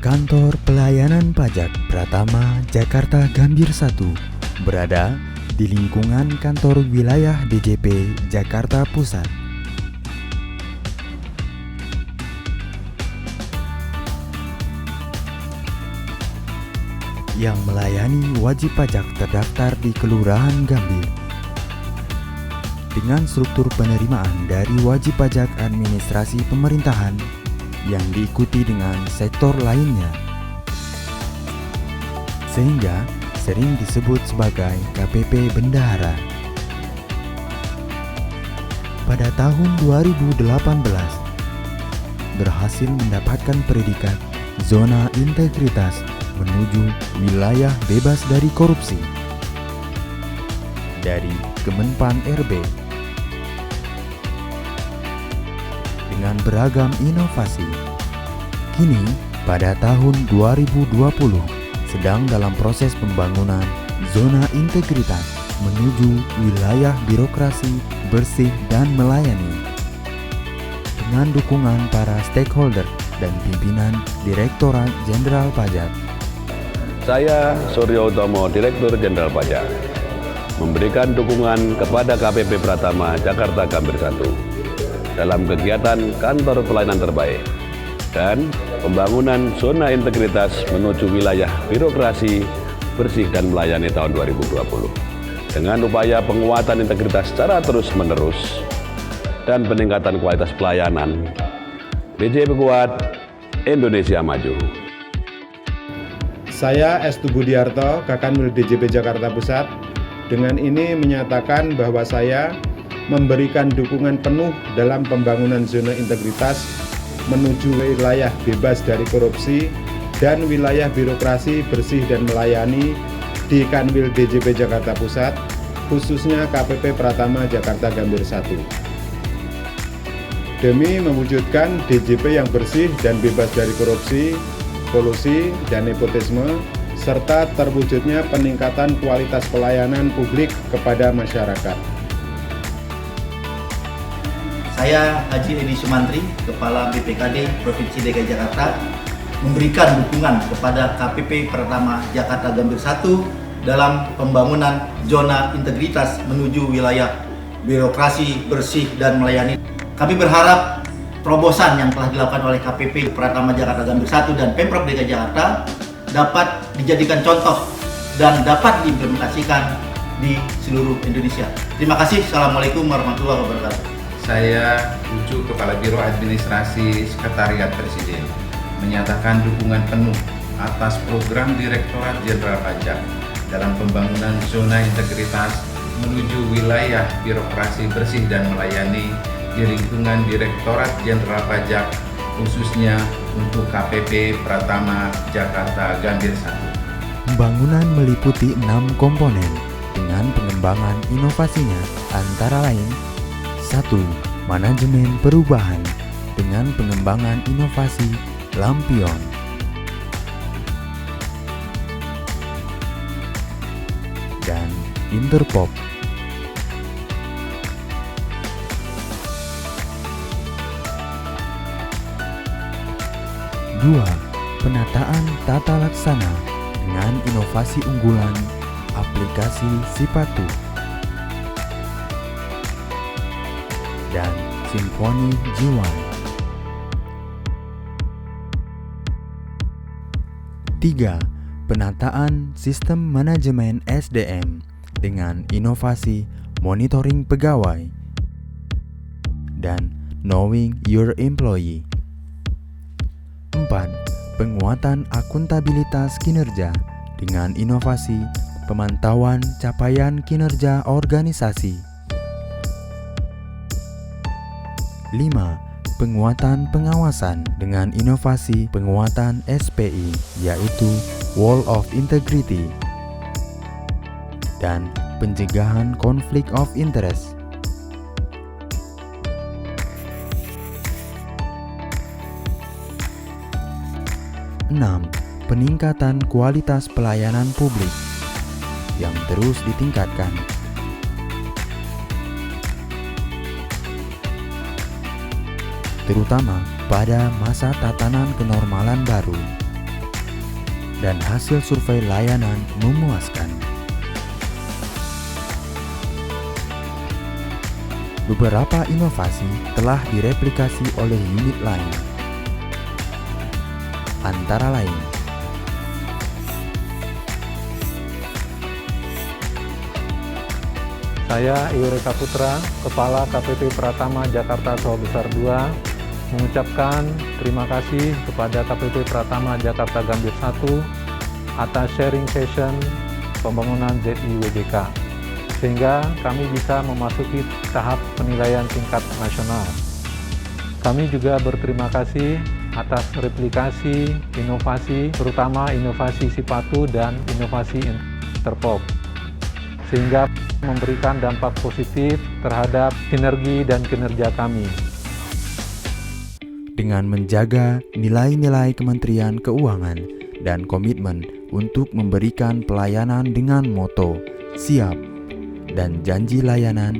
Kantor Pelayanan Pajak Pratama Jakarta Gambir 1 berada di lingkungan kantor wilayah DJP Jakarta Pusat. Yang melayani wajib pajak terdaftar di Kelurahan Gambir dengan struktur penerimaan dari wajib pajak administrasi pemerintahan yang diikuti dengan sektor lainnya, sehingga sering disebut sebagai KPP Bendahara. Pada tahun 2018 berhasil mendapatkan predikat zona integritas menuju wilayah bebas dari korupsi dari Kemenpan RB. Dengan beragam inovasi, kini pada tahun 2020 sedang dalam proses pembangunan zona integritas menuju wilayah birokrasi bersih dan melayani dengan dukungan para stakeholder dan pimpinan Direktorat Jenderal Pajak. Saya Suryo Utomo, Direktur Jenderal Pajak, memberikan dukungan kepada KPP Pratama Jakarta Gambir 1 dalam kegiatan kantor pelayanan terbaik dan pembangunan zona integritas menuju wilayah birokrasi bersih dan melayani tahun 2020 dengan upaya penguatan integritas secara terus-menerus dan peningkatan kualitas pelayanan. DJP Kuat, Indonesia Maju. Saya Estu Budiarto, Kakanwil DJP Jakarta Pusat. Dengan ini menyatakan bahwa saya memberikan dukungan penuh dalam pembangunan zona integritas menuju wilayah bebas dari korupsi dan wilayah birokrasi bersih dan melayani di Kanwil DJP Jakarta Pusat, khususnya KPP Pratama Jakarta Gambir 1. Demi mewujudkan DJP yang bersih dan bebas dari korupsi, kolusi, dan nepotisme, serta terwujudnya peningkatan kualitas pelayanan publik kepada masyarakat. Saya Haji Edi Sumantri, Kepala BPKD Provinsi DKI Jakarta, memberikan dukungan kepada KPP Pratama Jakarta Gambir 1 dalam pembangunan zona integritas menuju wilayah birokrasi bersih dan melayani. Kami berharap terobosan yang telah dilakukan oleh KPP Pratama Jakarta Gambir 1 dan Pemprov DKI Jakarta dapat dijadikan contoh dan dapat diimplementasikan di seluruh Indonesia. Terima kasih. Assalamualaikum warahmatullahi wabarakatuh. Saya Ucu, Kepala Biro Administrasi Sekretariat Presiden, menyatakan dukungan penuh atas program Direktorat Jenderal Pajak dalam pembangunan zona integritas menuju wilayah birokrasi bersih dan melayani di lingkungan Direktorat Jenderal Pajak, khususnya untuk KPP Pratama Jakarta Gambir 1. Pembangunan meliputi 6 komponen dengan pengembangan inovasinya antara lain: 1. Manajemen perubahan dengan pengembangan inovasi lampion. Dan Interpop. 2. Penataan tata laksana dengan inovasi unggulan aplikasi Sipatu dan Simfoni Jiwan. 3. Penataan sistem manajemen SDM dengan inovasi monitoring pegawai dan Knowing Your Employee. 4. Penguatan akuntabilitas kinerja dengan inovasi pemantauan capaian kinerja organisasi. 5. Penguatan pengawasan dengan inovasi penguatan SPI, yaitu Wall of Integrity, dan pencegahan konflik of interest. 6. Peningkatan kualitas pelayanan publik yang terus ditingkatkan. Terutama pada masa tatanan kenormalan baru dan hasil survei layanan memuaskan. Beberapa inovasi telah direplikasi oleh unit lain, antara lain Saya Iure Saputra, Kepala KPP Pratama Jakarta Sawah Besar 2, mengucapkan terima kasih kepada KPP Pratama Jakarta Gambir 1 atas sharing session pembangunan ZIWBK, sehingga kami bisa memasuki tahap penilaian tingkat nasional. Kami juga berterima kasih atas replikasi inovasi, terutama inovasi Sipatu dan inovasi Interpop, sehingga memberikan dampak positif terhadap sinergi dan kinerja kami. Dengan menjaga nilai-nilai Kementerian Keuangan dan komitmen untuk memberikan pelayanan dengan moto siap dan janji layanan,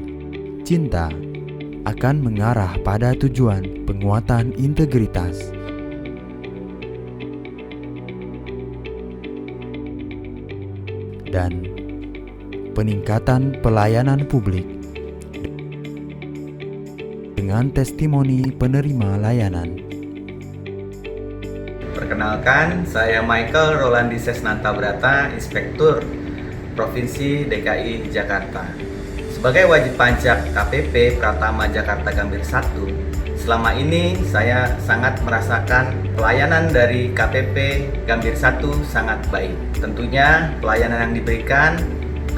cinta akan mengarah pada tujuan penguatan integritas. Dan peningkatan pelayanan publik dengan testimoni penerima layanan. Perkenalkan, saya Michael Rolandi Sesnanta Brata, Inspektur Provinsi DKI Jakarta. Sebagai wajib pajak KPP Pratama Jakarta Gambir 1, selama ini saya sangat merasakan pelayanan dari KPP Gambir 1 sangat baik. Tentunya pelayanan yang diberikan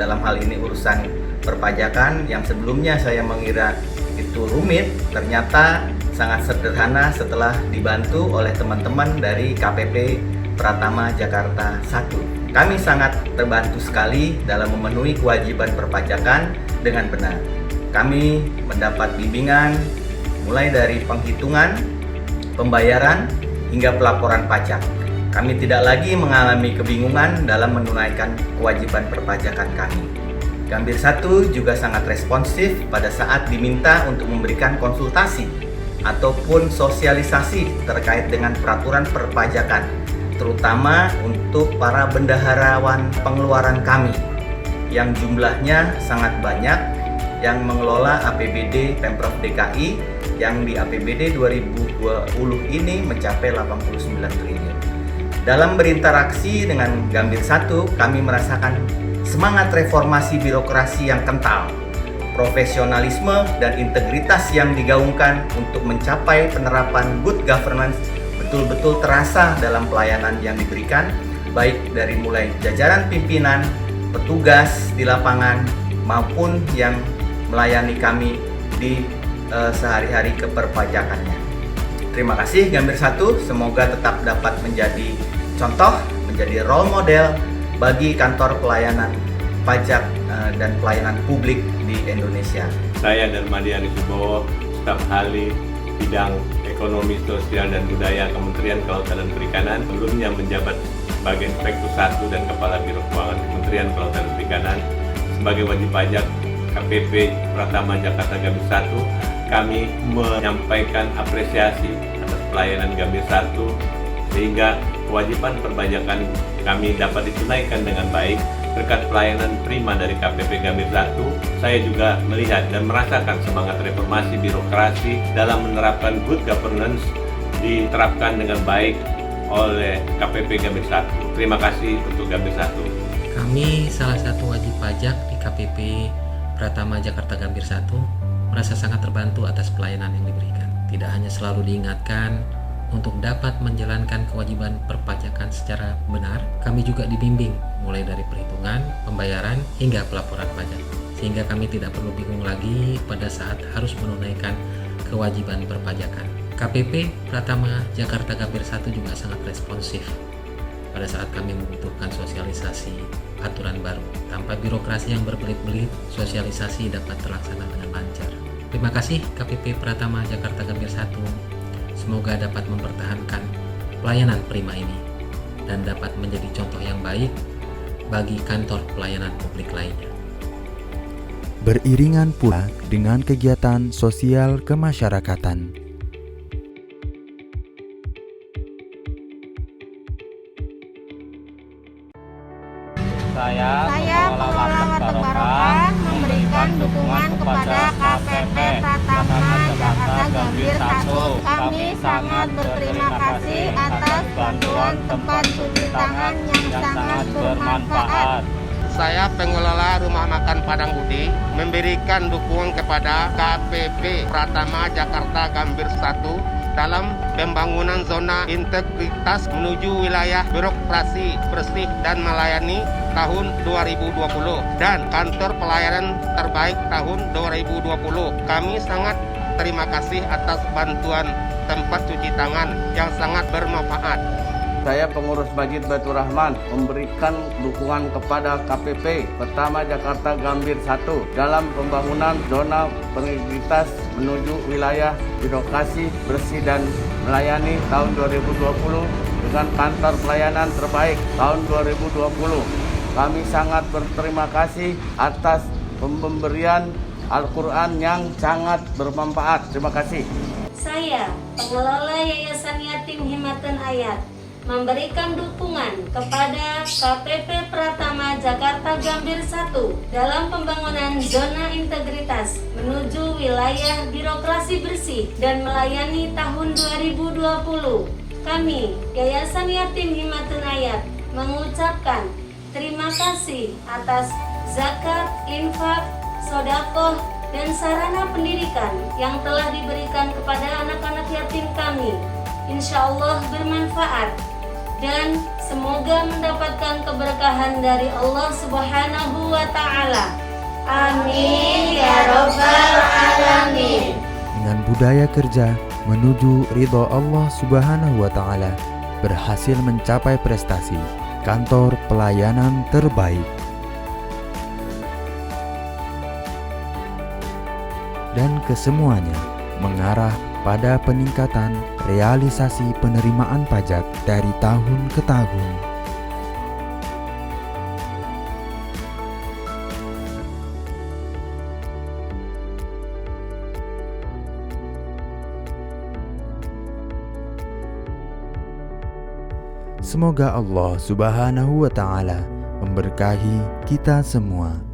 dalam hal ini urusan perpajakan yang sebelumnya saya mengira itu rumit, ternyata sangat sederhana setelah dibantu oleh teman-teman dari KPP Pratama Jakarta 1. Kami sangat terbantu sekali dalam memenuhi kewajiban perpajakan dengan benar. Kami mendapat bimbingan mulai dari penghitungan, pembayaran, hingga pelaporan pajak. Kami tidak lagi mengalami kebingungan dalam menunaikan kewajiban perpajakan kami. Gambir 1 juga sangat responsif pada saat diminta untuk memberikan konsultasi ataupun sosialisasi terkait dengan peraturan perpajakan, terutama untuk para bendaharawan pengeluaran kami yang jumlahnya sangat banyak yang mengelola APBD Pemprov DKI yang di APBD 2020 ini mencapai 89 triliun. Dalam berinteraksi dengan Gambir 1, kami merasakan semangat reformasi birokrasi yang kental, profesionalisme dan integritas yang digaungkan untuk mencapai penerapan good governance betul-betul terasa dalam pelayanan yang diberikan, baik dari mulai jajaran pimpinan, petugas di lapangan, maupun yang melayani kami di sehari-hari keperpajakannya. Terima kasih Gambir 1, semoga tetap dapat menjadi contoh, menjadi role model bagi kantor pelayanan pajak dan pelayanan publik di Indonesia. Saya Darmadi Arisubowo, staf ahli bidang ekonomi, sosial, dan budaya Kementerian Kelautan dan Perikanan, sebelumnya menjabat sebagai Inspektur 1 dan Kepala Biro Keuangan Kementerian Kelautan dan Perikanan. Sebagai wajib pajak KPP Pratama Jakarta Gambir 1, kami menyampaikan apresiasi atas pelayanan Gambir 1 sehingga kewajiban perpajakan kami dapat ditunaikan dengan baik berkat pelayanan prima dari KPP Gambir 1. Saya juga melihat dan merasakan semangat reformasi birokrasi dalam menerapkan good governance diterapkan dengan baik oleh KPP Gambir 1. Terima kasih untuk Gambir 1. Kami salah satu wajib pajak di KPP Pratama Jakarta Gambir 1 merasa sangat terbantu atas pelayanan yang diberikan. Tidak hanya selalu diingatkan untuk dapat menjalankan kewajiban perpajakan secara benar, kami juga dibimbing mulai dari perhitungan, pembayaran, hingga pelaporan pajak. Sehingga kami tidak perlu bingung lagi pada saat harus menunaikan kewajiban perpajakan. KPP Pratama Jakarta Gambir 1 juga sangat responsif pada saat kami membutuhkan sosialisasi aturan baru. Tanpa birokrasi yang berbelit-belit, sosialisasi dapat terlaksana dengan lancar. Terima kasih KPP Pratama Jakarta Gambir 1. Semoga dapat mempertahankan pelayanan prima ini dan dapat menjadi contoh yang baik bagi kantor pelayanan publik lainnya. Beriringan pula dengan kegiatan sosial kemasyarakatan. . dan tempat cuci tangan yang sangat bermanfaat. Saya pengelola Rumah Makan Padang Budi memberikan dukungan kepada KPP Pratama Jakarta Gambir 1 dalam pembangunan zona integritas menuju wilayah birokrasi bersih dan melayani tahun 2020 dan kantor pelayanan terbaik tahun 2020. Kami sangat terima kasih atas bantuan tempat cuci tangan yang sangat bermanfaat. Saya pengurus Masjid Baitur Rahman memberikan dukungan kepada KPP Pratama Jakarta Gambir 1 dalam pembangunan zona integritas menuju wilayah birokrasi bersih dan melayani tahun 2020 dengan kantor pelayanan terbaik tahun 2020. Kami sangat berterima kasih atas pemberian Al-Quran yang sangat bermanfaat. Terima kasih. Saya, pengelola Yayasan Yatim Himatan Ayat, memberikan dukungan kepada KPP Pratama Jakarta Gambir 1 dalam pembangunan zona integritas menuju wilayah birokrasi bersih dan melayani tahun 2020. Kami, Yayasan Yatim Himatan Ayat, mengucapkan terima kasih atas zakat, infak, sedekah, dan sarana pendidikan yang telah diberikan kepada anak-anak yatim kami. Insya Allah bermanfaat dan semoga mendapatkan keberkahan dari Allah Subhanahu wa Ta'ala. Amin ya Rabbal Alamin. Dengan budaya kerja menuju ridho Allah Subhanahu wa Ta'ala, berhasil mencapai prestasi kantor pelayanan terbaik. Dan kesemuanya mengarah pada peningkatan realisasi penerimaan pajak dari tahun ke tahun. Semoga Allah Subhanahu wa Ta'ala memberkahi kita semua.